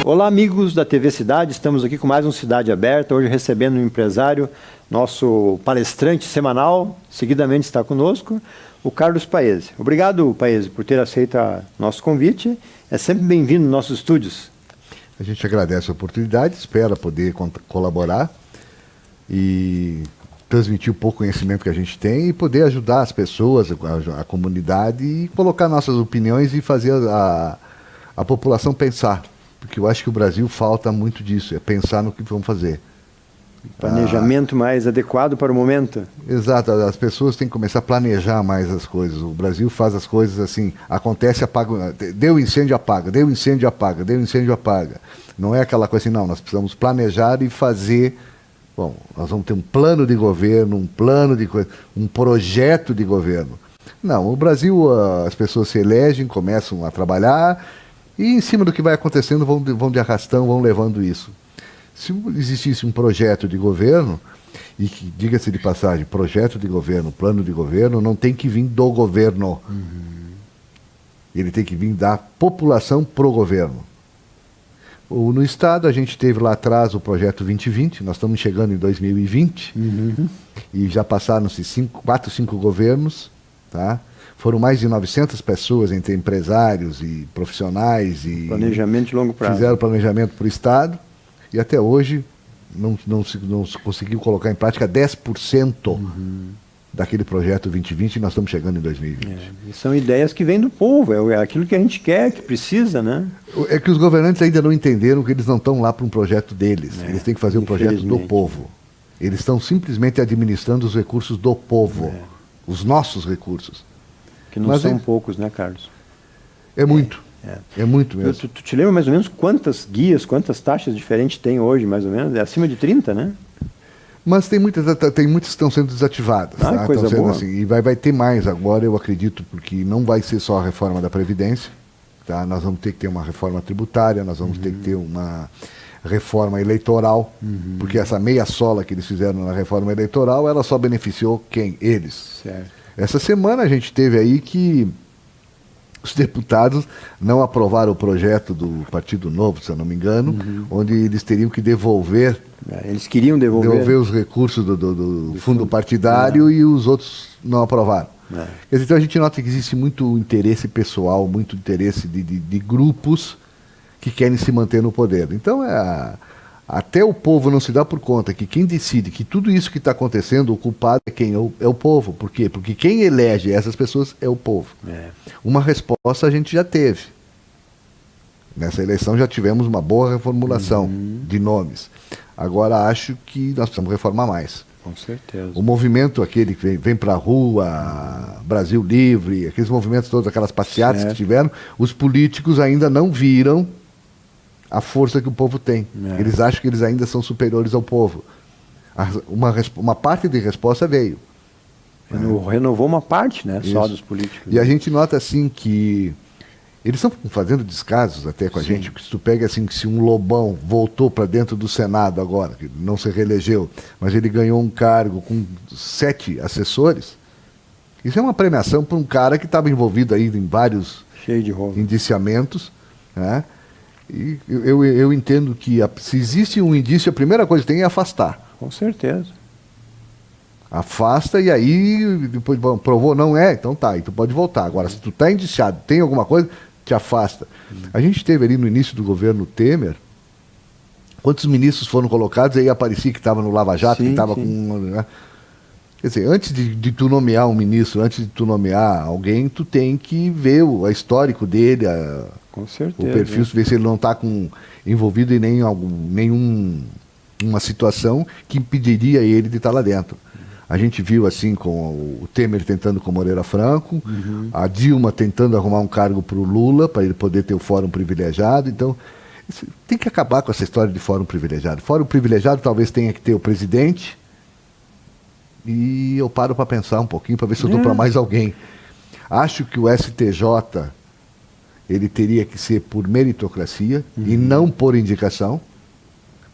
Olá, amigos da TV Cidade, estamos aqui com mais um Cidade Aberta, hoje recebendo um empresário, nosso palestrante semanal, seguidamente está conosco, o Carlos Paese. Obrigado, Paese, por ter aceito nosso convite, é sempre bem-vindo nos nossos estúdios. A gente agradece a oportunidade, espera poder colaborar e transmitir um pouco o conhecimento que a gente tem e poder ajudar as pessoas, a comunidade e colocar nossas opiniões e fazer a população pensar. Porque eu acho que o Brasil falta muito disso, é pensar no que vamos fazer. Planejamento mais adequado para o momento. Exato, as pessoas têm que começar a planejar mais as coisas. O Brasil faz as coisas assim, acontece, apaga, deu incêndio, apaga, deu incêndio, apaga, deu incêndio, apaga. Não é aquela coisa assim, não, nós precisamos planejar e fazer. Bom, nós vamos ter um plano de governo, um projeto de governo. Não, o Brasil, as pessoas se elegem, começam a trabalhar e em cima do que vai acontecendo vão de arrastão, vão levando isso. Se existisse um projeto de governo, e que, diga-se de passagem, projeto de governo, plano de governo, não tem que vir do governo. Ele tem que vir da população pro governo. No Estado, a gente teve lá atrás o projeto 2020, nós estamos chegando em 2020, e já passaram-se 4, 5 governos, tá? Foram mais de 900 pessoas, entre empresários e profissionais. E planejamento de longo prazo. Fizeram planejamento para o Estado, e até hoje não se conseguiu colocar em prática 10% daquele projeto 2020 e nós estamos chegando em 2020. E são ideias que vêm do povo, é aquilo que a gente quer, que precisa, né? É que os governantes ainda não entenderam que eles não estão lá para um projeto deles, eles têm que fazer um projeto do povo. Eles estão simplesmente administrando os recursos do povo, os nossos recursos. Que não são poucos, né, Carlos? É muito. É muito mesmo. Tu te lembra mais ou menos quantas guias, quantas taxas diferentes tem hoje, mais ou menos? É acima de 30, né? Mas tem muitas que estão sendo desativadas. Ah, coisa boa. Assim, e vai ter mais agora, eu acredito, porque não vai ser só a reforma da Previdência. Tá? Nós vamos ter que ter uma reforma tributária, nós vamos ter que ter uma reforma eleitoral, porque essa meia sola que eles fizeram na reforma eleitoral, ela só beneficiou quem? Eles. Certo. Essa semana a gente teve aí que os deputados não aprovaram o projeto do Partido Novo, se eu não me engano, onde eles teriam que devolver. Eles queriam devolver os recursos do fundo partidário e os outros não aprovaram. Quer dizer, então a gente nota que existe muito interesse pessoal, muito interesse de grupos que querem se manter no poder. Então até o povo não se dá por conta que quem decide que tudo isso que está acontecendo, o culpado é quem? É o povo. Por quê? Porque quem elege essas pessoas é o povo. Uma resposta a gente já teve. Nessa eleição já tivemos uma boa reformulação de nomes. Agora acho que nós precisamos reformar mais. Com certeza. O movimento aquele que vem para a rua, Brasil Livre, aqueles movimentos todos, aquelas passeatas que tiveram, os políticos ainda não viram a força que o povo tem. Eles acham que eles ainda são superiores ao povo. Uma parte de resposta veio. Renovou uma parte, né, só dos políticos. E a gente nota assim que eles estão fazendo descasos até com a gente, que se tu pega assim, que se um Lobão voltou para dentro do Senado agora, que não se reelegeu, mas ele ganhou um cargo com 7 assessores, isso é uma premiação para um cara que estava envolvido aí em vários indiciamentos, né? E eu entendo que se existe um indício, a primeira coisa que tem é afastar. Com certeza. Afasta e aí depois provou, não é, então tá, e tu pode voltar. Agora, se tu tá indiciado, tem alguma coisa, te afasta. A gente teve ali no início do governo Temer, quantos ministros foram colocados, aí aparecia que estava no Lava Jato, que estava com... Né? Quer dizer, antes de tu nomear um ministro, antes de tu nomear alguém, tu tem que ver o histórico dele, com certeza, o perfil, ver se ele não está envolvido em nenhuma situação que impediria ele de estar lá dentro. A gente viu assim com o Temer tentando com o Moreira Franco, a Dilma tentando arrumar um cargo para o Lula, para ele poder ter o fórum privilegiado. Então, tem que acabar com essa história de fórum privilegiado. Fórum privilegiado talvez tenha que ter o presidente, e eu paro para pensar um pouquinho, para ver se eu dou para mais alguém. Acho que o STJ, ele teria que ser por meritocracia e não por indicação.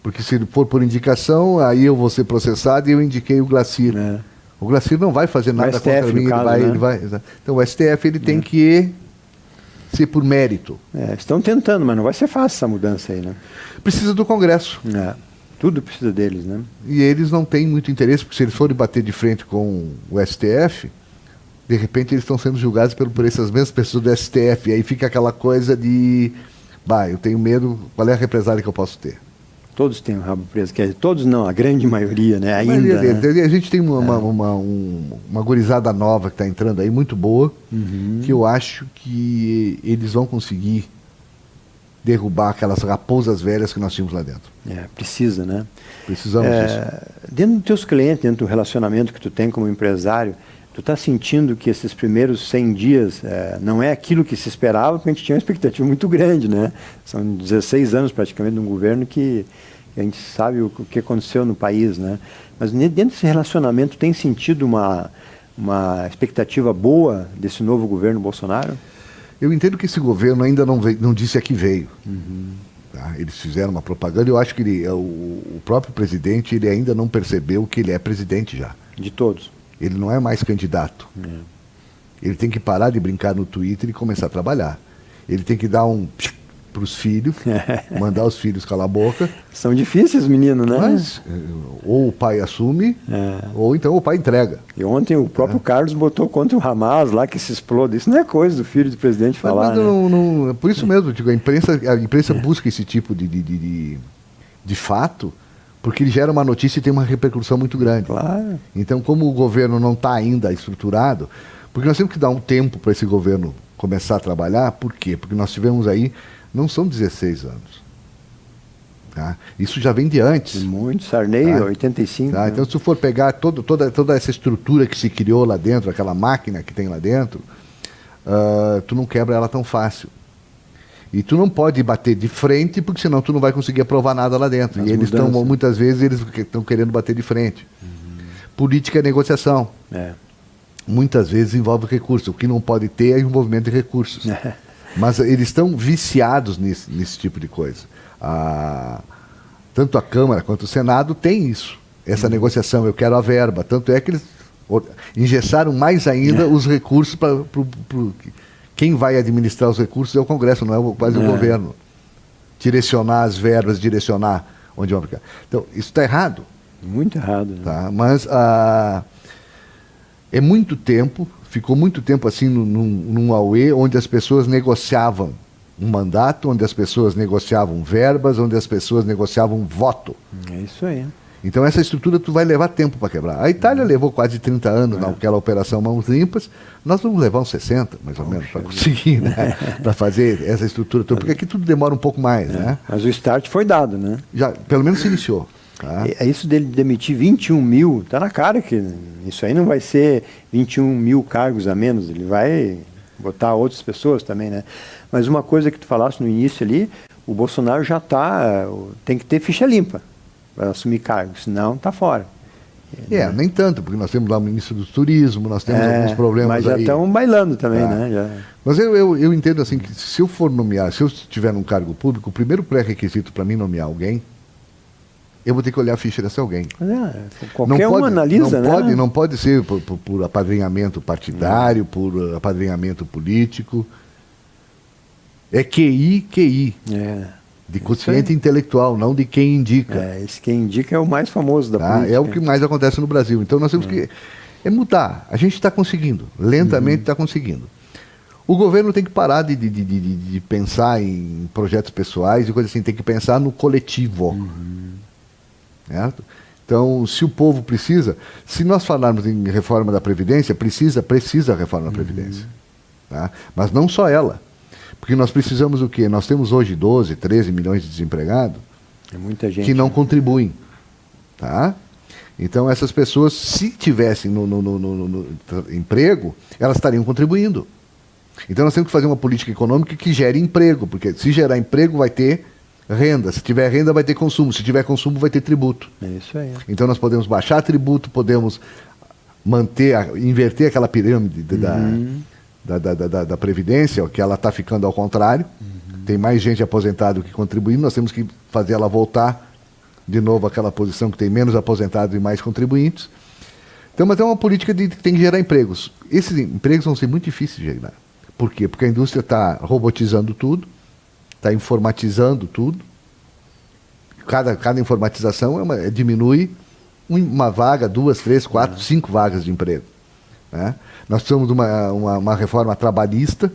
Porque se ele for por indicação, aí eu vou ser processado e eu indiquei o Glacir. O Glacir não vai fazer nada contra mim, ele vai. Então o STF ele tem que ser por mérito. Estão tentando, mas não vai ser fácil essa mudança aí, né? Precisa do Congresso. Tudo precisa deles, né? E eles não têm muito interesse, porque se eles forem bater de frente com o STF, de repente eles estão sendo julgados por essas mesmas pessoas do STF. E aí fica aquela coisa de, eu tenho medo, qual é a represália que eu posso ter? Todos têm o rabo preso, quer dizer, todos não, a grande maioria, né? Ainda, né? A gente tem uma gurizada nova que está entrando aí, muito boa, que eu acho que eles vão conseguir derrubar aquelas raposas velhas que nós tínhamos lá dentro. Precisa, né? Precisamos disso. Dentro dos teus clientes, dentro do relacionamento que tu tem como empresário, tu está sentindo que esses primeiros 100 dias não é aquilo que se esperava, porque a gente tinha uma expectativa muito grande, né? São 16 anos praticamente de um governo que a gente sabe o que aconteceu no país, né? Mas dentro desse relacionamento, tem sentido uma expectativa boa desse novo governo Bolsonaro? Eu entendo que esse governo ainda não disse a que veio. Tá? Eles fizeram uma propaganda, eu acho que o próprio presidente ele ainda não percebeu que ele é presidente já. De todos. Ele não é mais candidato. Ele tem que parar de brincar no Twitter e começar a trabalhar. Ele tem que dar para os filhos, mandar os filhos calar a boca. São difíceis, menino, né? Mas ou o pai assume, ou então o pai entrega. E ontem o próprio Carlos botou contra o Hamas lá, que se explode. Isso não é coisa do filho do presidente falar, mas né? Por isso mesmo, digo, a imprensa busca esse tipo de fato, porque ele gera uma notícia e tem uma repercussão muito grande. Claro. Então, como o governo não está ainda estruturado, porque nós temos que dar um tempo para esse governo começar a trabalhar, por quê? Porque nós tivemos aí, não são 16 anos. Tá? Isso já vem de antes. Muito, Sarney, 85. Tá? Né? Então, se tu for pegar toda essa estrutura que se criou lá dentro, aquela máquina que tem lá dentro, tu não quebra ela tão fácil. E tu não pode bater de frente, porque senão tu não vai conseguir aprovar nada lá dentro. E eles estão, muitas vezes, eles estão querendo bater de frente. Política é negociação. Muitas vezes envolve recurso. O que não pode ter é envolvimento de recursos. Mas eles estão viciados nesse tipo de coisa. Tanto a Câmara quanto o Senado tem isso. Essa negociação, eu quero a verba. Tanto é que eles engessaram mais ainda os recursos para... Quem vai administrar os recursos é o Congresso, não é quase o governo. Direcionar as verbas, direcionar onde vão ficar. Então, isso está errado. Muito errado. Né? Tá? Mas é muito tempo, ficou muito tempo assim num auê, onde as pessoas negociavam um mandato, onde as pessoas negociavam verbas, onde as pessoas negociavam voto. É isso aí. Então essa estrutura tu vai levar tempo para quebrar. A Itália levou quase 30 anos naquela operação Mãos Limpas, nós vamos levar uns 60, mais ou menos, para conseguir, né? Para fazer essa estrutura toda, porque aqui tudo demora um pouco mais, né? Mas o start foi dado, né? Já, pelo menos se iniciou. Tá? É isso dele demitir 21 mil, tá na cara que isso aí não vai ser 21 mil cargos a menos, ele vai botar outras pessoas também, né? Mas uma coisa que tu falaste no início ali, o Bolsonaro já tem que ter ficha limpa para assumir cargos, senão está fora. Nem tanto, porque nós temos lá o ministro do turismo, nós temos alguns problemas mas já estão bailando também, né? Já. Mas eu entendo assim, que se eu for nomear, se eu estiver num cargo público, o primeiro pré-requisito para mim nomear alguém, eu vou ter que olhar a ficha desse alguém. Qualquer um analisa, né? Não pode ser por apadrinhamento partidário, por apadrinhamento político. É QI. De quociente intelectual, não de quem indica. Esse quem indica é o mais famoso da política. É o que mais acontece no Brasil. Então nós temos que mudar. A gente está conseguindo, lentamente está conseguindo. O governo tem que parar de pensar em projetos pessoais e coisas assim, tem que pensar no coletivo. Certo? Então, se o povo precisa, se nós falarmos em reforma da Previdência, precisa a reforma da Previdência. Tá? Mas não só ela. Porque nós precisamos o quê? Nós temos hoje 12, 13 milhões de desempregados muita gente, que não contribuem. Tá? Então, essas pessoas, se tivessem no emprego, elas estariam contribuindo. Então, nós temos que fazer uma política econômica que gere emprego, porque se gerar emprego, vai ter renda. Se tiver renda, vai ter consumo. Se tiver consumo, vai ter tributo. É isso aí. Então, nós podemos baixar tributo, podemos inverter aquela pirâmide da Previdência, que ela está ficando ao contrário. Tem mais gente aposentada do que contribuindo, nós temos que fazer ela voltar de novo àquela posição que tem menos aposentados e mais contribuintes. Então, mas é uma política que tem que gerar empregos. Esses empregos vão ser muito difíceis de gerar, Por quê? Porque a indústria está robotizando tudo, está informatizando tudo. Cada informatização diminui uma vaga, 2, 3, 4, 5 vagas de emprego. Né? Nós precisamos de uma reforma trabalhista,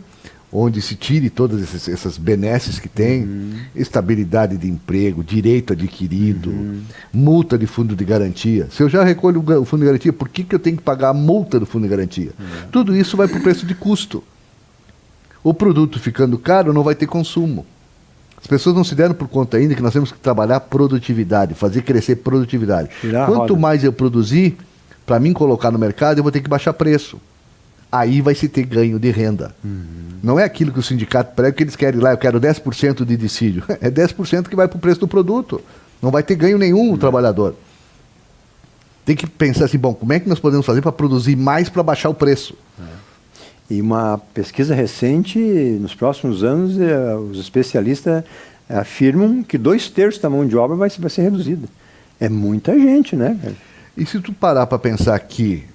onde se tire todas essas benesses que tem, estabilidade de emprego, direito adquirido, multa de fundo de garantia. Se eu já recolho o fundo de garantia, por que eu tenho que pagar a multa do fundo de garantia? Tudo isso vai para o preço de custo. O produto ficando caro não vai ter consumo. As pessoas não se deram por conta ainda que nós temos que trabalhar produtividade, fazer crescer produtividade. Quanto mais eu produzir, para mim colocar no mercado, eu vou ter que baixar preço. Aí vai se ter ganho de renda. Não é aquilo que o sindicato prega que eles querem lá, eu quero 10% de dissídio. É 10% que vai para o preço do produto. Não vai ter ganho nenhum o trabalhador. Tem que pensar assim, bom, como é que nós podemos fazer para produzir mais para baixar o preço? E uma pesquisa recente, nos próximos anos, os especialistas afirmam que 2/3 da mão de obra vai ser reduzida. É muita gente, né, cara? E se tu parar para pensar que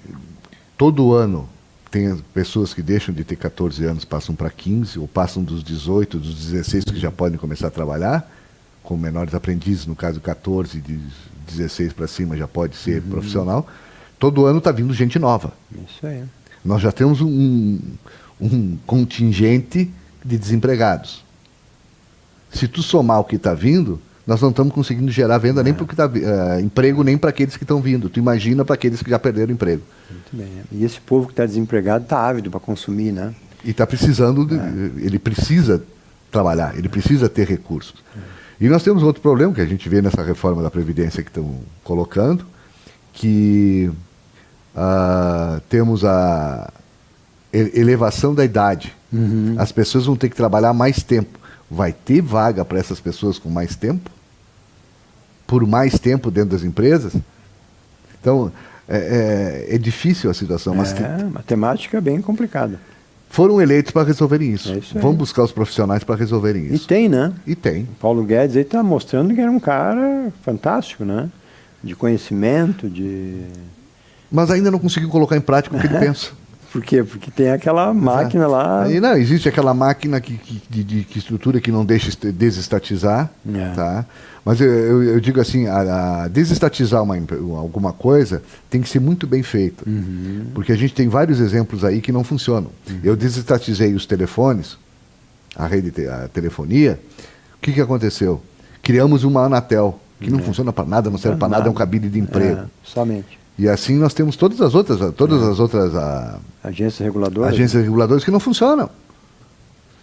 todo ano tem pessoas que deixam de ter 14 anos, passam para 15, ou passam dos 18, dos 16, que já podem começar a trabalhar, com menores aprendizes, no caso 14, de 16 para cima já pode ser profissional, todo ano está vindo gente nova. Isso aí. Nós já temos um contingente de desempregados. Se tu somar o que está vindo, nós não estamos conseguindo gerar venda nem para o que tá, emprego, nem para aqueles que estão vindo. Tu imagina para aqueles que já perderam o emprego. Muito bem. E esse povo que está desempregado está ávido para consumir, né? E está precisando, ele precisa trabalhar, ele precisa ter recursos. E nós temos outro problema que a gente vê nessa reforma da Previdência que estão colocando, que temos a elevação da idade. As pessoas vão ter que trabalhar mais tempo. Vai ter vaga para essas pessoas com mais tempo? Por mais tempo dentro das empresas? Então, é difícil a situação. Mas matemática é bem complicada. Foram eleitos para resolverem isso. Isso Vão buscar os profissionais para resolverem isso. E tem, né? E tem. Paulo Guedes aí está mostrando que era um cara fantástico, né? De conhecimento, de... Mas ainda não conseguiu colocar em prática o que ele pensa. Por quê? Porque tem aquela máquina lá... Aí não, existe aquela máquina que estrutura que não deixa desestatizar, tá? Mas eu digo assim, a desestatizar alguma coisa tem que ser muito bem feito. Porque a gente tem vários exemplos aí que não funcionam. Eu desestatizei os telefones, a telefonia, o que aconteceu? Criamos uma Anatel, que não funciona para nada, não serve para nada, é um cabide de emprego. Somente. E assim nós temos todas as outras agências reguladoras. Agências reguladoras que não funcionam.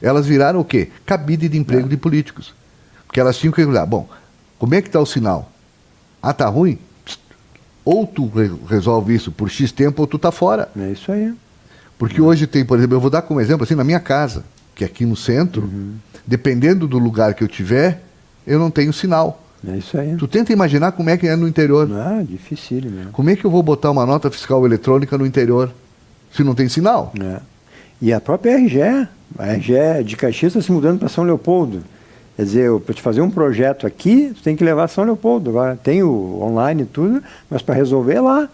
Elas viraram o quê? Cabide de emprego de políticos. Porque elas tinham que regular. Bom, como é que está o sinal? Ah, tá ruim? Ou tu resolve isso por X tempo ou tu tá fora. É isso aí. Porque hoje tem, por exemplo, eu vou dar como exemplo, assim, na minha casa, que é aqui no centro, dependendo do lugar que eu tiver, eu não tenho sinal. É isso aí. Tu tenta imaginar como é que é no interior. Dificílimo mesmo. Como é que eu vou botar uma nota fiscal eletrônica no interior se não tem sinal? E a própria RGE, a RGE de Caxias está se mudando para São Leopoldo. Quer dizer, para te fazer um projeto aqui, tu tem que levar a São Leopoldo. Agora tem o online e tudo, mas para resolver é lá.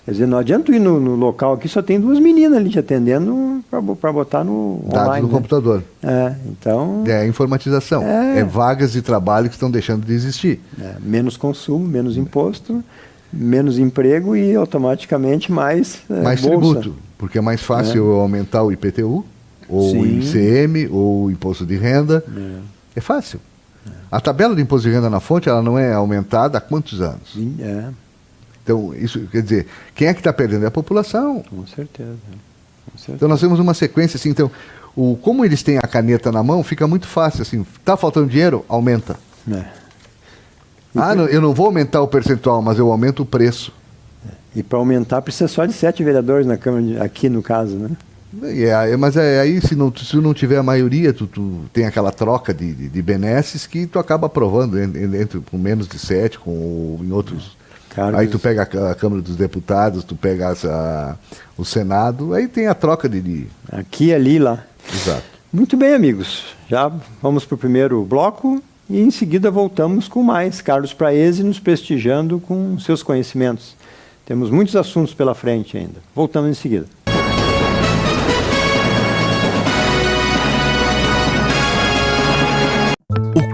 Quer dizer, não adianta tu ir no local aqui, só tem 2 meninas ali te atendendo para botar no dados online. No computador. Então... É a informatização. É vagas de trabalho que estão deixando de existir. Menos consumo, menos imposto, menos emprego e automaticamente mais mais bolsa. Tributo. Porque é mais fácil eu aumentar o IPTU, ou o ICM, ou o imposto de renda. É fácil. A tabela de imposto de renda na fonte, ela não é aumentada há quantos anos? Então, isso quer dizer, quem é que está perdendo? É a população. Com certeza. Então, nós temos uma sequência assim. Então, como eles têm a caneta na mão, fica muito fácil. Assim, está faltando dinheiro? Aumenta. Eu não vou aumentar o percentual, mas eu aumento o preço. E para aumentar, precisa só de 7 vereadores na Câmara, aqui no caso, né? Mas aí, se não tiver a maioria, tu tem aquela troca de benesses que tu acaba aprovando com menos de 7, em outros... Aí tu pega a Câmara dos Deputados, tu pega o Senado, aí tem a troca de... Aqui, ali e lá. Exato. Muito bem, amigos. Já vamos para o primeiro bloco e em seguida voltamos com mais. Carlos Praese nos prestigiando com seus conhecimentos. Temos muitos assuntos pela frente ainda. Voltamos em seguida.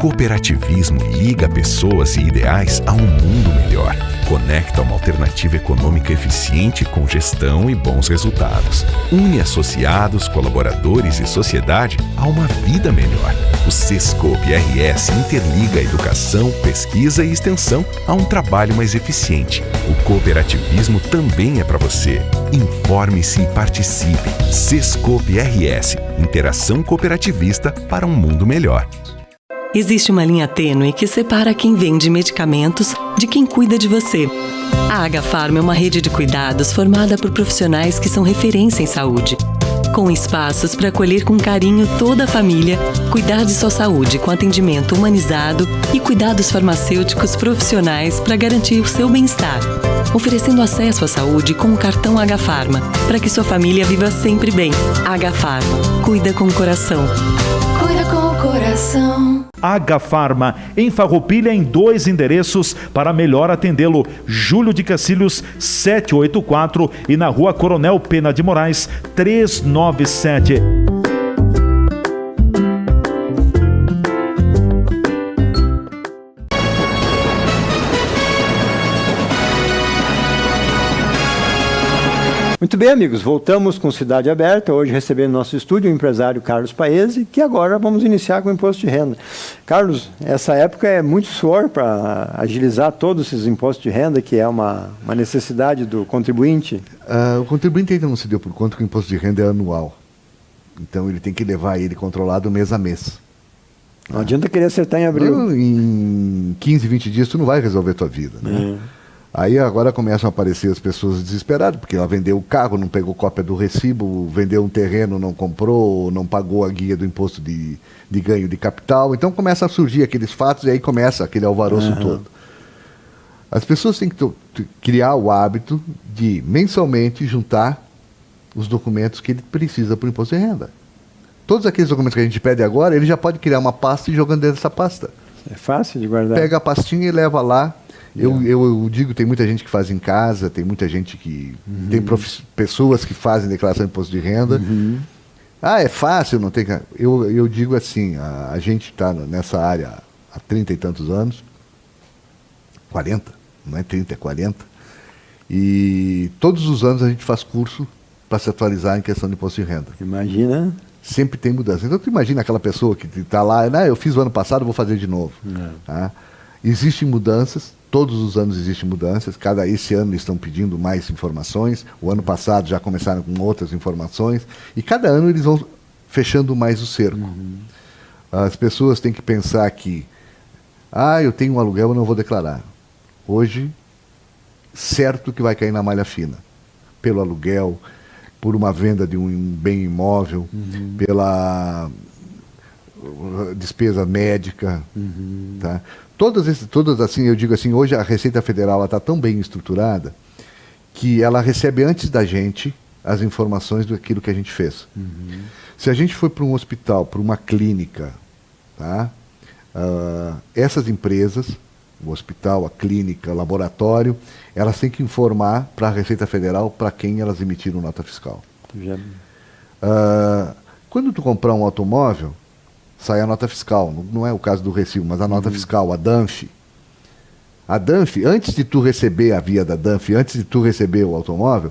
cooperativismo liga pessoas e ideais a um mundo melhor. Conecta uma alternativa econômica eficiente com gestão e bons resultados. Une associados, colaboradores e sociedade a uma vida melhor. O Sescope RS interliga a educação, pesquisa e extensão a um trabalho mais eficiente. O cooperativismo também é para você. Informe-se e participe. Sescope RS, interação cooperativista para um mundo melhor. Existe uma linha tênue que separa quem vende medicamentos de quem cuida de você. A Agafarma é uma rede de cuidados formada por profissionais que são referência em saúde, com espaços para acolher com carinho toda a família, cuidar de sua saúde com atendimento humanizado e cuidados farmacêuticos profissionais para garantir o seu bem-estar, oferecendo acesso à saúde com o cartão Agafarma, para que sua família viva sempre bem. Agafarma, cuida com o coração. Cuida com o coração. Agafarma, em Farroupilha, em 2 endereços para melhor atendê-lo. Júlio de Cacilhos, 784 e na Rua Coronel Pena de Moraes, 397. Muito bem, amigos, voltamos com Cidade Aberta, hoje recebendo no nosso estúdio o empresário Carlos Paese, que agora vamos iniciar com o imposto de renda. Carlos, essa época é muito suor para agilizar todos esses impostos de renda, que é uma necessidade do contribuinte. O contribuinte ainda não se deu por conta que o imposto de renda é anual. Então ele tem que levar ele controlado mês a mês. Não adianta querer acertar em abril. Não, em 15, 20 dias tu não vai resolver a tua vida, né? Aí agora começam a aparecer as pessoas desesperadas, porque ela vendeu o carro, não pegou cópia do recibo, vendeu um terreno, não comprou, não pagou a guia do imposto de ganho de capital. Então começam a surgir aqueles fatos e aí começa aquele alvoroço todo. As pessoas têm que criar o hábito de mensalmente juntar os documentos que ele precisa para o imposto de renda. Todos aqueles documentos que a gente pede agora, ele já pode criar uma pasta e jogando dentro dessa pasta. É fácil de guardar. Pega a pastinha e leva lá. Eu digo, tem muita gente que faz em casa, tem muita gente que... Tem pessoas que fazem declaração de imposto de renda. É fácil, não tem... Eu digo assim, a gente está nessa área há 30 e tantos anos, 40, não é 30, é 40, e todos os anos a gente faz curso para se atualizar em questão de imposto de renda. Imagina. Sempre tem mudança. Então tu imagina aquela pessoa que está lá, eu fiz o ano passado, vou fazer de novo. Tá? Existem mudanças, todos os anos existem mudanças, esse ano eles estão pedindo mais informações, o ano passado já começaram com outras informações, e cada ano eles vão fechando mais o cerco. As pessoas têm que pensar que, eu tenho um aluguel, eu não vou declarar. Hoje, certo que vai cair na malha fina, pelo aluguel, por uma venda de um bem imóvel, pela despesa médica, tá? Todas assim, eu digo assim, hoje a Receita Federal está tão bem estruturada que ela recebe antes da gente as informações daquilo que a gente fez. Se a gente for para um hospital, para uma clínica, tá? Essas empresas, o hospital, a clínica, o laboratório, elas têm que informar para a Receita Federal para quem elas emitiram nota fiscal. Quando tu comprar um automóvel, sai a nota fiscal, não é o caso do recibo, mas a nota fiscal, a DANF. A DANF, antes de tu receber a via da DANF, antes de tu receber o automóvel,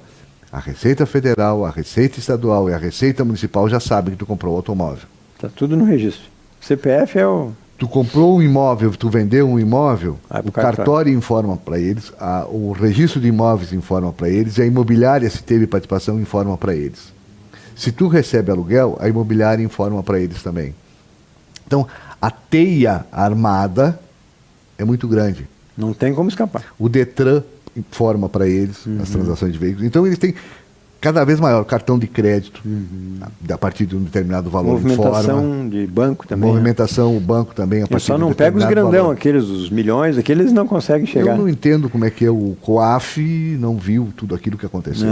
a Receita Federal, a Receita Estadual e a Receita Municipal já sabem que tu comprou o automóvel. Está tudo no registro. CPF é o... Tu comprou um imóvel, tu vendeu um imóvel, o cartório. cartório informa para eles, o registro de imóveis informa para eles, e a imobiliária, se teve participação, informa para eles. Se tu recebe aluguel, a imobiliária informa para eles também. Então, a teia armada é muito grande. Não tem como escapar. O Detran informa para eles as transações de veículos. Então, eles têm cada vez maior cartão de crédito, a partir de um determinado valor Movimentação informa. de banco também. Movimentação, o banco também, a Eu partir só de não um pega os determinado grandão, valor. aqueles, os milhões, aqueles não conseguem chegar. Eu não entendo como é que o COAF não viu tudo aquilo que aconteceu.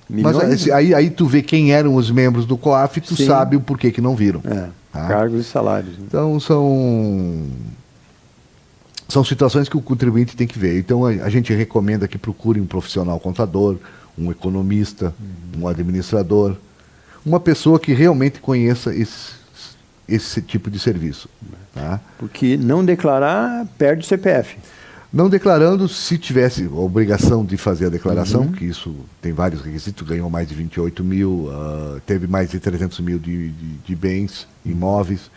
Milhões, Mas aí tu vê quem eram os membros do COAF, tu Sim. sabe o porquê que não viram. Tá? Cargos e salários. Então são situações que o contribuinte tem que ver. Então a gente recomenda que procure um profissional contador, um economista, um administrador, uma pessoa que realmente conheça esse tipo de serviço. Tá? Porque não declarar, perde o CPF. Não declarando, se tivesse a obrigação de fazer a declaração, que isso tem vários requisitos, ganhou mais de 28 mil, teve mais de 300 mil de bens, imóveis,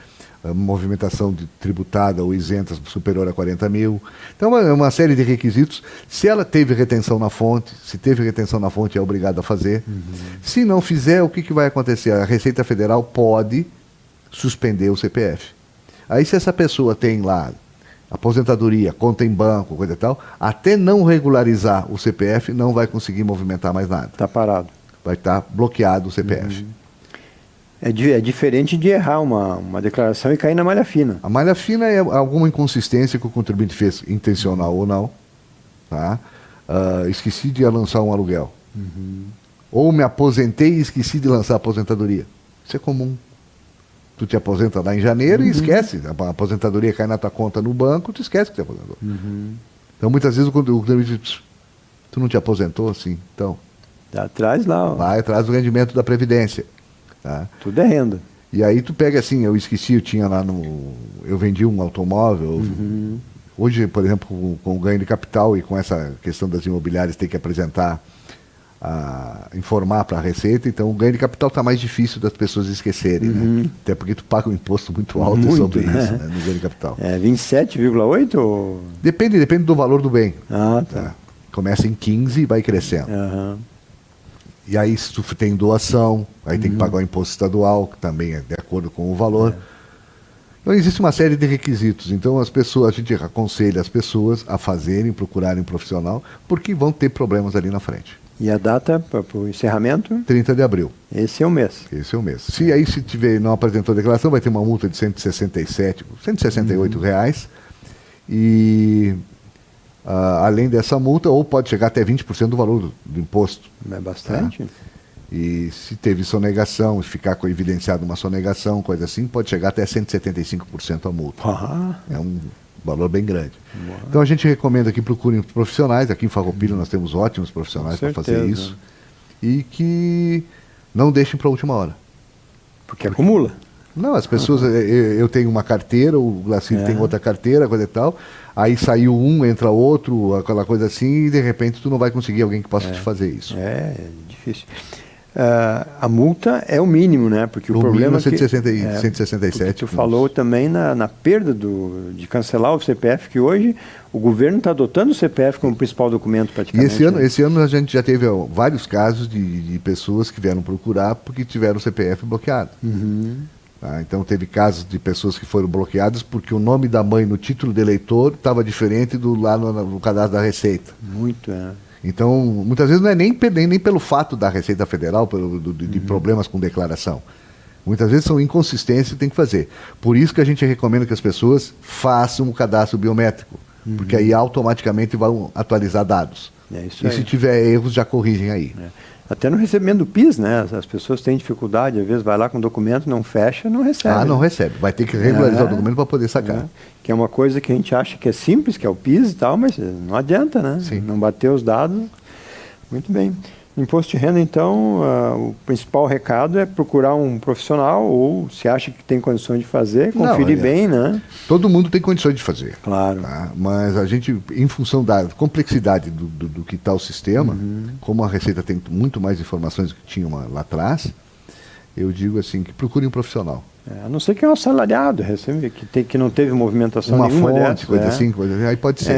movimentação tributada ou isenta superior a 40 mil. Então é uma série de requisitos. Se ela teve retenção na fonte, é obrigada a fazer. Se não fizer, o que vai acontecer? A Receita Federal pode suspender o CPF. Aí se essa pessoa tem lá aposentadoria, conta em banco, coisa e tal, até não regularizar o CPF, não vai conseguir movimentar mais nada. Está parado. Vai estar bloqueado o CPF. É diferente de errar uma declaração e cair na malha fina. A malha fina é alguma inconsistência que o contribuinte fez, intencional ou não. Tá? Esqueci de lançar um aluguel. Ou me aposentei e esqueci de lançar a aposentadoria. Isso é comum. Tu te aposenta lá em janeiro e esquece. A aposentadoria cai na tua conta no banco, tu esquece que te aposentou. Então, muitas vezes, o contribuinte diz, tu não te aposentou? Sim. Então, Tá atrás lá, ó. vai atrás do rendimento da Previdência. Tá? Tudo é renda. E aí tu pega assim, eu esqueci, eu vendi um automóvel. Hoje, por exemplo, com o ganho de capital e com essa questão das imobiliárias, tem que apresentar, informar para a Receita, então o ganho de capital está mais difícil das pessoas esquecerem, né? Até porque tu paga um imposto muito alto sobre isso, né? No ganho de capital. É 27,8 ou... Depende do valor do bem. Ah, tá. Tá? Começa em 15 e vai crescendo. Aham. E aí, se tu tem doação, aí tem que pagar o imposto estadual, que também é de acordo com o valor. Então, existe uma série de requisitos. Então, a gente aconselha as pessoas a procurarem um profissional, porque vão ter problemas ali na frente. E a data para o encerramento? 30 de abril. Esse é o mês. Esse é o mês. Se não apresentou a declaração, vai ter uma multa de R$168. E, além dessa multa, ou pode chegar até 20% do valor do imposto. É bastante. E se teve sonegação, se ficar evidenciado uma sonegação, coisa assim, pode chegar até 175% a multa. É um valor bem grande. Então a gente recomenda que procurem profissionais. Aqui em Farroupilha nós temos ótimos profissionais para fazer isso. E que não deixem para a última hora. Porque acumula. Não, as pessoas, eu tenho uma carteira, o Glacir tem outra carteira, coisa e tal. Aí saiu um, entra outro, aquela coisa assim, e de repente tu não vai conseguir alguém que possa te fazer isso. É difícil. A multa é o mínimo, né? Porque o problema é que 167. Tu falou também na perda de cancelar o CPF, que hoje o governo está adotando o CPF como principal documento praticamente. E esse ano a gente já teve vários casos de pessoas que vieram procurar porque tiveram o CPF bloqueado. Tá? Então teve casos de pessoas que foram bloqueadas porque o nome da mãe no título de eleitor estava diferente lá no cadastro da Receita. Muito, Então, muitas vezes não é nem pelo fato da Receita Federal, de problemas com declaração. Muitas vezes são inconsistências que tem que fazer. Por isso que a gente recomenda que as pessoas façam um cadastro biométrico, porque aí automaticamente vão atualizar dados. E se tiver erros, já corrigem aí. Até no recebimento do PIS, né? As pessoas têm dificuldade, às vezes vai lá com o documento, não fecha, não recebe. Não recebe. Vai ter que regularizar o documento para poder sacar. Que é uma coisa que a gente acha que é simples, que é o PIS e tal, mas não adianta, né? Sim. Não bater os dados. Muito bem. Imposto de renda, então, o principal recado é procurar um profissional, ou se acha que tem condições de fazer, conferir bem, né? Todo mundo tem condições de fazer. Claro. Tá? Mas a gente, em função da complexidade do que está o sistema, como a Receita tem muito mais informações do que tinha lá atrás, eu digo assim, que procure um profissional. A não ser que é um assalariado, recebe, que não teve movimentação nenhuma fonte, coisa assim, aí pode ser.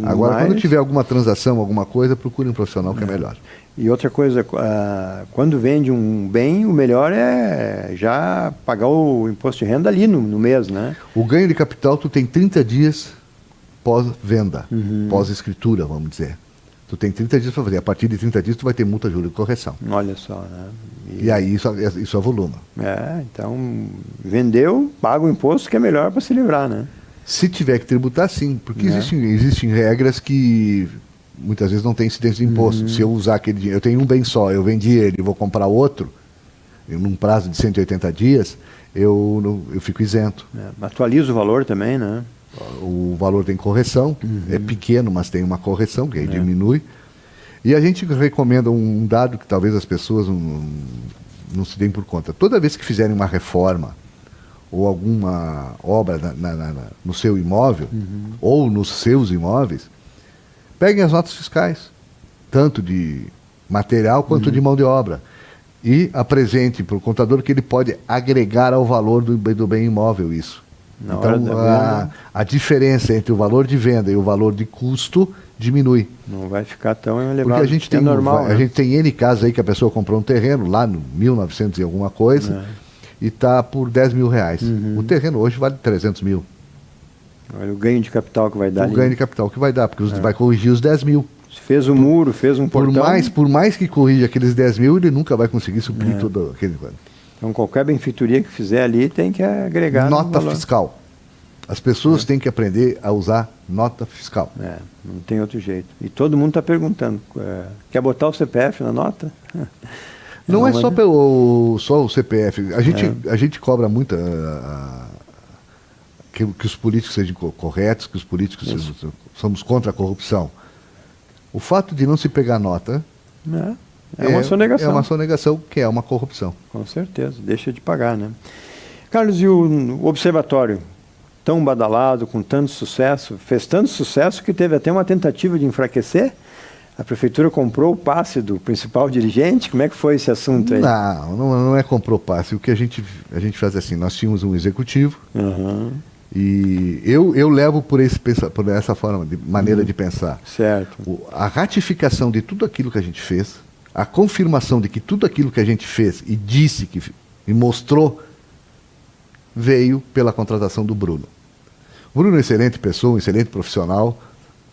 Agora, quando tiver alguma transação, alguma coisa, procure um profissional que é melhor. E outra coisa, quando vende um bem, o melhor é já pagar o imposto de renda ali no mês, né? O ganho de capital, tu tem 30 dias pós-venda, pós-escritura, vamos dizer. Tu tem 30 dias para fazer. A partir de 30 dias, tu vai ter multa, juros e correção. Olha só, né? E aí isso avoluma. Então, vendeu, paga o imposto, que é melhor para se livrar, né? Se tiver que tributar, sim. Porque existem regras que muitas vezes não tem incidência de imposto. Se eu usar aquele dinheiro, eu tenho um bem só, eu vendi ele e vou comprar outro, num prazo de 180 dias, eu fico isento. Atualiza o valor também, né? O valor tem correção, é pequeno, mas tem uma correção, que aí diminui. E a gente recomenda um dado que talvez as pessoas não se deem por conta. Toda vez que fizerem uma reforma ou alguma obra no seu imóvel, ou nos seus imóveis, peguem as notas fiscais, tanto de material quanto de mão de obra, e apresente para o contador que ele pode agregar ao valor do bem imóvel isso. Na hora Então, da venda, a diferença entre o valor de venda e o valor de custo diminui. não vai ficar tão elevado. Porque a gente é tem, normal, a né? gente tem N casos aí que a pessoa comprou um terreno lá no 1900 e alguma coisa e está por 10 mil reais. O terreno hoje vale 300 mil. Olha o ganho de capital que vai dar O ali. ganho de capital que vai dar, porque você vai corrigir os 10 mil. Se fez um muro, fez um portão. Por mais que corrija aqueles 10 mil, ele nunca vai conseguir suprir tudo aquele. Então qualquer benfeitoria que fizer ali tem que agregar no Nota valor. fiscal. As pessoas têm que aprender a usar nota fiscal. É, não tem outro jeito. E todo mundo está perguntando, quer botar o CPF na nota? Não é só, mas- só o CPF. A gente cobra muito que os políticos sejam corretos, que os políticos somos contra a corrupção. O fato de não se pegar nota É uma sonegação. É uma sonegação, que é uma corrupção. Com certeza, deixa de pagar, né? Carlos, e o observatório, tão badalado, com tanto sucesso, fez tanto sucesso que teve até uma tentativa de enfraquecer? A prefeitura comprou o passe do principal dirigente? Como é que foi esse assunto aí? Não é comprou passe. O que a gente faz assim, nós tínhamos um executivo e eu levo por essa forma, de maneira de pensar. Certo. A ratificação de tudo aquilo que a gente fez, a confirmação de que tudo aquilo que a gente fez e disse e mostrou veio pela contratação do Bruno. O Bruno é uma excelente pessoa, um excelente profissional,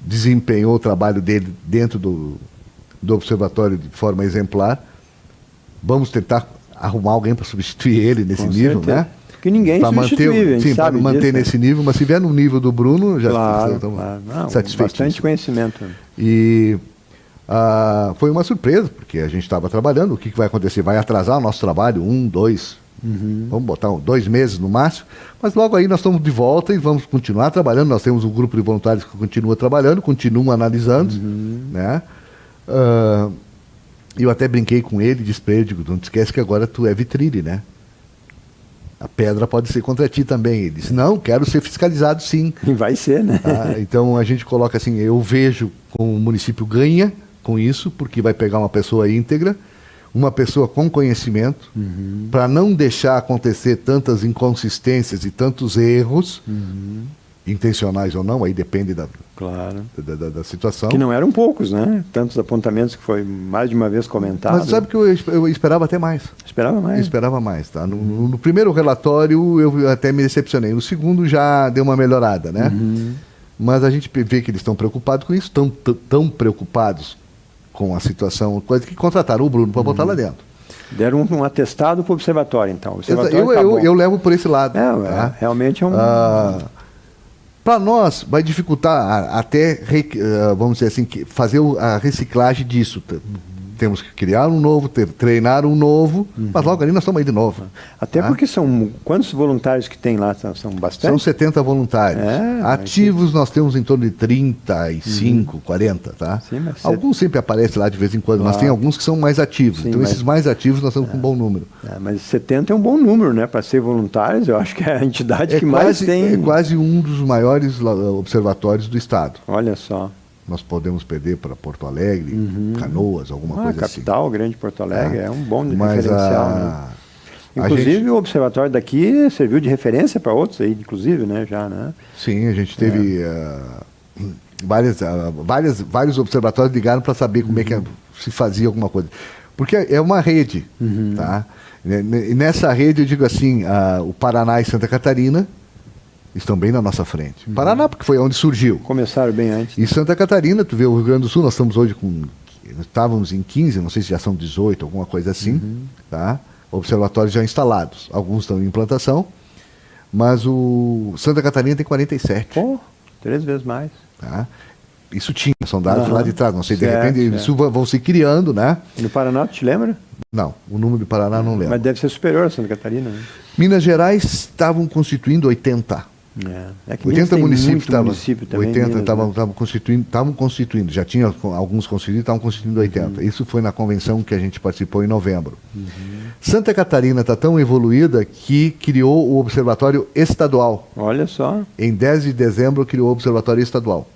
desempenhou o trabalho dele dentro do observatório de forma exemplar. Vamos tentar arrumar alguém para substituir ele nesse nível, certeza. né? Que ninguém Pra substituível, a gente sim, para sabe manter disso, né? nesse nível, mas se vier no nível do Bruno, já Claro, estamos claro. Não, satisfeitos. bastante conhecimento. E foi uma surpresa, porque a gente estava trabalhando. O que vai acontecer? Vai atrasar o nosso trabalho, 1, 2, vamos botar 2 meses no máximo, mas logo aí nós estamos de volta e vamos continuar trabalhando. Nós temos um grupo de voluntários que continua trabalhando, continuam analisando, né? Eu até brinquei com ele, disse para ele, digo, não te esquece que agora tu é vitrine, né? A pedra pode ser contra ti também. Ele disse, não, quero ser fiscalizado sim. E vai ser, né? Tá? Então a gente coloca assim, eu vejo como o município ganha com isso, porque vai pegar uma pessoa íntegra, uma pessoa com conhecimento, para não deixar acontecer tantas inconsistências e tantos erros, intencionais ou não, aí depende da situação. Que não eram poucos, né? Tantos apontamentos que foi mais de uma vez comentado. Mas sabe que eu esperava até mais. Esperava mais. Eu esperava mais, tá? No primeiro relatório eu até me decepcionei. No segundo já deu uma melhorada, né? Mas a gente vê que eles estão preocupados com isso, tão preocupados com a situação, coisa que contrataram o Bruno para botar lá dentro. Deram um atestado para o observatório, então. O observatório tá bom. Eu levo por esse lado. Realmente é um... Para nós, vai dificultar até, vamos dizer assim, fazer a reciclagem disso. Temos que criar um novo, treinar um novo, mas logo ali nós estamos aí de novo. Até porque são... Quantos voluntários que tem lá? São bastante? São 70 voluntários. Ativos nós temos em torno de 35, 40, tá? Sim, mas alguns sempre aparecem lá de vez em quando, mas tem alguns que são mais ativos. Sim, então esses mais ativos nós estamos com um bom número. Mas 70 é um bom número, né? Para ser voluntários, eu acho que é a entidade que mais tem... É quase um dos maiores observatórios do estado. Olha só. Nós podemos perder para Porto Alegre, Canoas, alguma coisa assim. A capital, Grande Porto Alegre, é um bom referencial. Né? Inclusive, o observatório daqui serviu de referência para outros aí, inclusive, né? Já, né? Sim, a gente teve vários observatórios ligaram para saber como é que se fazia alguma coisa. Porque é uma rede, tá? E nessa rede, eu digo assim, o Paraná e Santa Catarina estão bem na nossa frente. Paraná, porque foi onde surgiu. Começaram bem antes. E Santa Catarina, tu vê o Rio Grande do Sul, nós estamos hoje estávamos em 15, não sei se já são 18, alguma coisa assim, tá? Observatórios já instalados. Alguns estão em implantação, mas o Santa Catarina tem 47. Pô, 3 vezes mais. Tá? Isso tinha, são dados lá de trás, não sei, de repente isso vão se criando, né? E no Paraná, tu te lembra? Não, o número de Paraná não lembro. Mas deve ser superior a Santa Catarina, né? Minas Gerais estavam constituindo 80. É que Minas 80 tem municípios muito estavam. município também, 80 Minas, estavam né? constituindo, já tinha alguns constituídos, estavam constituindo 80. Isso foi na convenção que a gente participou em novembro. Santa Catarina está tão evoluída que criou o Observatório Estadual. Olha só, Em 10 de dezembro criou o Observatório Estadual.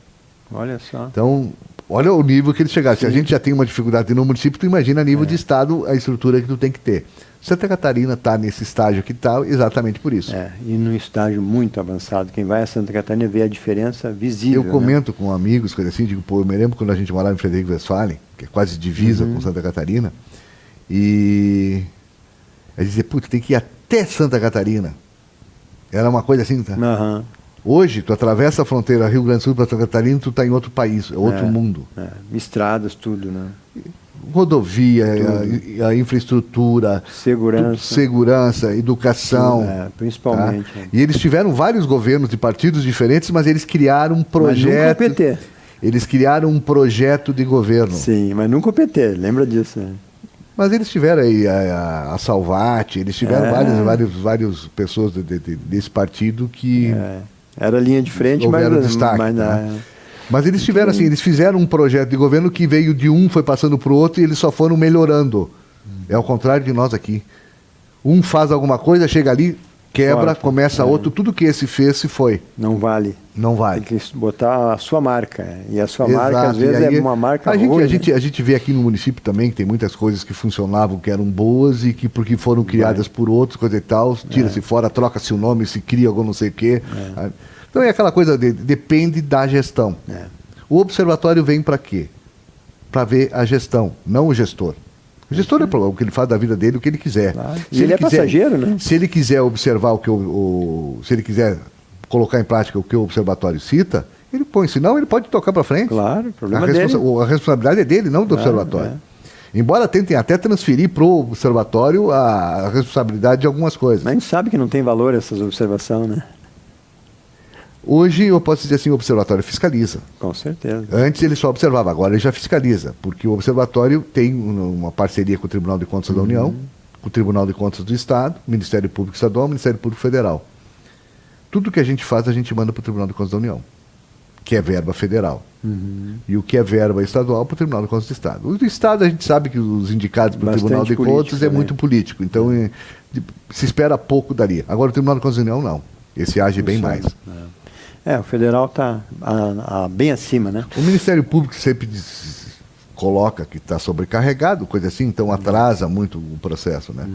olha só. Então, olha o nível que eles chegaram. Se a gente já tem uma dificuldade no município, tu imagina a nível de estado a estrutura que tu tem que ter. Santa Catarina está nesse estágio que está exatamente por isso. E num estágio muito avançado. Quem vai a Santa Catarina vê a diferença visível. Eu comento com amigos, coisa assim, digo, pô, eu me lembro quando a gente morava em Frederico Westphalen, que é quase divisa com Santa Catarina, e a gente dizia, putz, tem que ir até Santa Catarina. Era uma coisa assim, tá? Aham. Hoje, tu atravessa a fronteira Rio Grande do Sul para Santa Catarina, tu está em outro país, é outro mundo. Estradas, tudo, né? Rodovia, a infraestrutura, segurança, educação. Principalmente. Tá? E eles tiveram vários governos de partidos diferentes, mas eles criaram um projeto. Mas nunca o PT. Eles criaram um projeto de governo. Sim, mas nunca o PT, lembra disso, né? Mas eles tiveram aí a Salvati, eles tiveram várias pessoas desse partido que era linha de frente, houveram destaque. Mas eles tiveram assim, eles fizeram um projeto de governo que veio de um, foi passando para o outro e eles só foram melhorando. É ao contrário de nós aqui. Um faz alguma coisa, chega ali, quebra, começa outro, tudo que esse fez se foi. Não vale. Não vale. Tem que botar a sua marca. E a sua marca, às vezes, é uma marca ruim. A gente vê aqui no município também que tem muitas coisas que funcionavam, que eram boas e que porque foram criadas por outros, coisa e tal, tira-se fora, troca-se o nome, se cria algum não sei o quê. Então é aquela coisa, depende da gestão. O observatório vem para quê? Para ver a gestão, não o gestor. O gestor é o que ele faz da vida dele, o que ele quiser. Claro. Se ele é passageiro, né? Se ele quiser observar se ele quiser colocar em prática o que o observatório cita, ele põe. Senão ele pode tocar para frente. Claro, o problema dele. A responsabilidade é dele, não do observatório. Embora tentem até transferir para o observatório a responsabilidade de algumas coisas. Mas a gente sabe que não tem valor essas observações, né? Hoje eu posso dizer assim, o observatório fiscaliza. Com certeza. Antes ele só observava, agora ele já fiscaliza, porque o observatório tem uma parceria com o Tribunal de Contas da União, com o Tribunal de Contas do Estado, Ministério Público Estadual, Ministério Público Federal. Tudo que a gente faz, a gente manda para o Tribunal de Contas da União, que é verba federal. E o que é verba estadual para o Tribunal de Contas do Estado. O do Estado a gente sabe que os indicados para o Tribunal de Contas é muito político, então se espera pouco dali. Agora o Tribunal de Contas da União não, esse age bem mais. O federal está bem acima, né? O Ministério Público sempre coloca que está sobrecarregado, coisa assim, então atrasa muito o processo, né?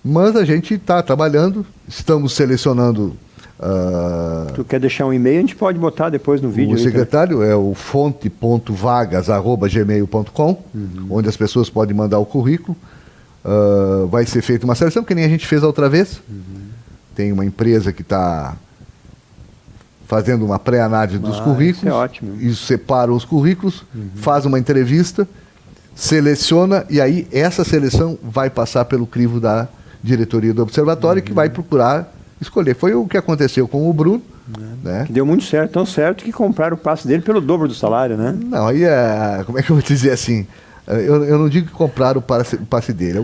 Mas a gente está trabalhando, estamos selecionando... Tu quer deixar um e-mail, a gente pode botar depois no vídeo. O secretário é o fonte.vagas@gmail.com, onde as pessoas podem mandar o currículo. Vai ser feita uma seleção, que nem a gente fez a outra vez. Tem uma empresa que está fazendo uma pré-análise dos currículos. Isso é ótimo. Isso separa os currículos, faz uma entrevista, seleciona, e aí essa seleção vai passar pelo crivo da diretoria do observatório, que vai procurar escolher. Foi o que aconteceu com o Bruno. Né? Que deu muito certo, tão certo que compraram o passe dele pelo dobro do salário, né? Não, aí como é que eu vou dizer assim? Eu não digo que compraram o passe dele.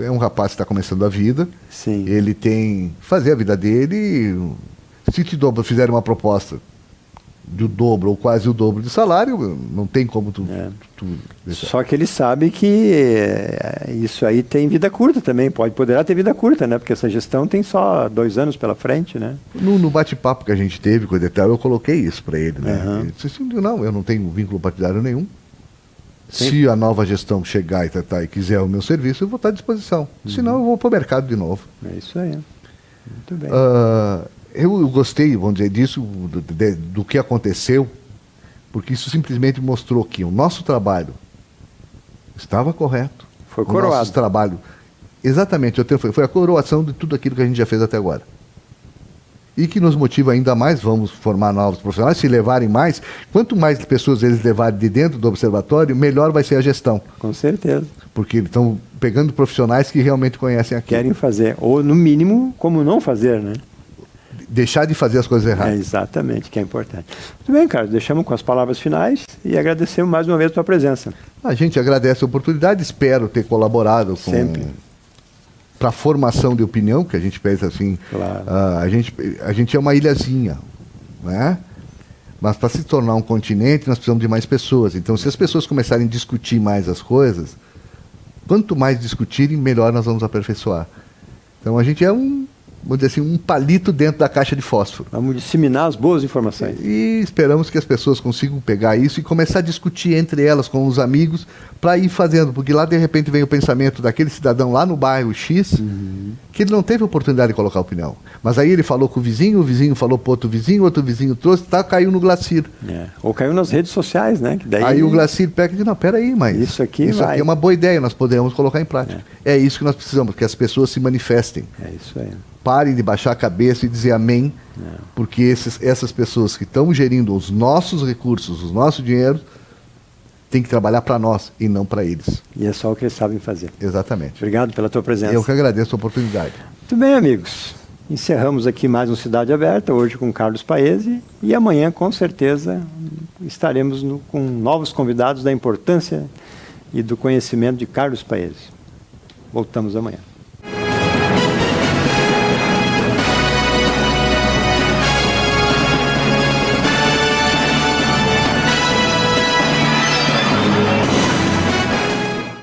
É um rapaz que está começando a vida. Sim. Ele tem fazer a vida dele. Se te fizerem uma proposta do dobro ou quase o dobro de salário, não tem como tu Só que ele sabe que isso aí tem vida curta também, poderá ter vida curta, né? Porque essa gestão tem só 2 anos pela frente, né? No bate-papo que a gente teve com o Detal, eu coloquei isso para ele, né? Ele disse assim, não, eu não tenho vínculo partidário nenhum. Sim. Se a nova gestão chegar e quiser o meu serviço, eu vou estar à disposição. Senão eu vou para o mercado de novo. É isso aí. Muito bem. Eu gostei, vamos dizer, disso, do que aconteceu, porque isso simplesmente mostrou que o nosso trabalho estava correto. Foi coroado. O nosso trabalho, exatamente, foi a coroação de tudo aquilo que a gente já fez até agora. E que nos motiva ainda mais, vamos formar novos profissionais, se levarem mais. Quanto mais pessoas eles levarem de dentro do observatório, melhor vai ser a gestão. Com certeza. Porque eles estão pegando profissionais que realmente conhecem aquilo. Querem fazer, ou no mínimo, como não fazer, né? Deixar de fazer as coisas erradas. Exatamente, que é importante. Muito bem, Carlos, deixamos com as palavras finais e agradecemos mais uma vez a tua presença. A gente agradece a oportunidade, espero ter colaborado para a formação de opinião, que a gente pensa assim, claro. A gente é uma ilhazinha. né? Mas para se tornar um continente, nós precisamos de mais pessoas. Então, se as pessoas começarem a discutir mais as coisas, quanto mais discutirem, melhor nós vamos aperfeiçoar. Então, a gente é vamos dizer assim, um palito dentro da caixa de fósforo. Vamos disseminar as boas informações. E esperamos que as pessoas consigam pegar isso e começar a discutir entre elas, com os amigos, para ir fazendo. Porque lá, de repente, vem o pensamento daquele cidadão lá no bairro X, que ele não teve oportunidade de colocar opinião. Mas aí ele falou com o vizinho falou para outro vizinho trouxe, caiu no Glacir. Ou caiu nas redes sociais, né? Que daí... Aí o Glacir pega e diz, não, peraí, mas isso aqui é uma boa ideia, nós podemos colocar em prática. É isso que nós precisamos, que as pessoas se manifestem. É isso aí. Parem de baixar a cabeça e dizer amém, porque essas pessoas que estão gerindo os nossos recursos, os nossos dinheiros, têm que trabalhar para nós e não para eles. E é só o que eles sabem fazer. Exatamente. Obrigado pela tua presença. Eu que agradeço a oportunidade. Muito bem, amigos. Encerramos aqui mais um Cidade Aberta, hoje com Carlos Paese, e amanhã, com certeza, estaremos com novos convidados da importância e do conhecimento de Carlos Paese. Voltamos amanhã.